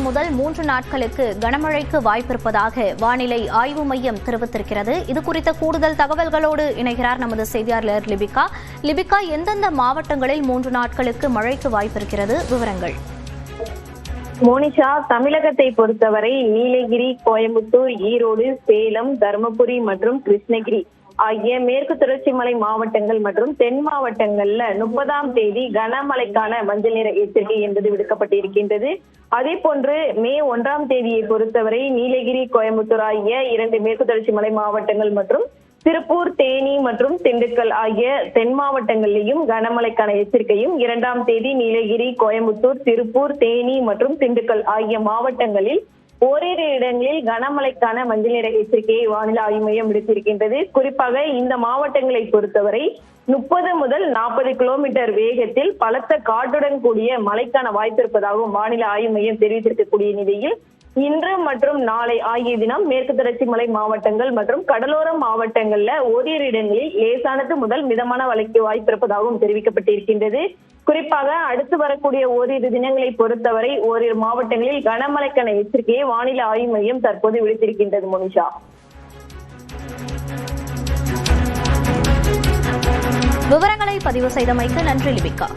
முதல் 3 நாட்களுக்கு கனமழைக்கு வாய்ப்பிருப்பதாக வானிலை ஆய்வு மையம் தெரிவித்திருக்கிறது. இது குறித்த கூடுதல் தகவல்களோடு இணைகிறார் நமது செய்தியாளர் லிபிகா. லிபிகா, எந்தெந்த மாவட்டங்களில் 3 நாட்களுக்கு மழைக்கு வாய்ப்பிருக்கிறது? விவரங்கள். மோனிஷா, தமிழகத்தை பொறுத்தவரை நீலகிரி, கோயம்புத்தூர், ஈரோடு, சேலம், தருமபுரி மற்றும் கிருஷ்ணகிரி ஆகிய மேற்கு தொடர்ச்சி மலை மாவட்டங்கள் மற்றும் தென் மாவட்டங்கள்ல 30ஆம் தேதி கனமழைக்கான மஞ்சள் நிற எச்சரிக்கை என்பது விடுக்கப்பட்டிருக்கின்றது. அதே போன்று மே 1ஆம் தேதியை பொறுத்தவரை நீலகிரி, கோயம்புத்தூர் ஆகிய 2 மேற்கு தொடர்ச்சி மலை மாவட்டங்கள் மற்றும் திருப்பூர், தேனி மற்றும் திண்டுக்கல் ஆகிய தென் மாவட்டங்களிலும் கனமழைக்கான எச்சரிக்கையும், 2ஆம் தேதி நீலகிரி, கோயம்புத்தூர், திருப்பூர், தேனி மற்றும் திண்டுக்கல் ஆகிய மாவட்டங்களில் ஓரிரு இடங்களில் கனமழைக்கான மஞ்சள் நிற எச்சரிக்கையை வானிலை ஆய்வு மையம் விடுத்திருக்கின்றது. குறிப்பாக இந்த மாவட்டங்களை பொறுத்தவரை 30 முதல் 40 கிலோமீட்டர் வேகத்தில் பலத்த காற்றுடன் கூடிய மழைக்கான வாய்ப்பு இருப்பதாகவும் வானிலை ஆய்வு மையம் தெரிவித்திருக்கக்கூடிய நிலையில் இன்று மற்றும் நாளை ஆகிய தினம் மேற்கு தொடர்ச்சி மலை மாவட்டங்கள் மற்றும் கடலோர மாவட்டங்கள்ல ஓரிரு இடங்களில் லேசானது முதல் மிதமான மழைக்கு வாய்ப்பு இருப்பதாகவும் தெரிவிக்கப்பட்டிருக்கின்றது. குறிப்பாக அடுத்து வரக்கூடிய ஓரிரு தினங்களை பொறுத்தவரை ஓரிரு மாவட்டங்களில் கனமழைக்கான எச்சரிக்கையை வானிலை ஆய்வு மையம் தற்போது விடுத்திருக்கின்றது. மோனிஷா, விவரங்களை பதிவு செய்தமைக்கு நன்றி லிபிகா.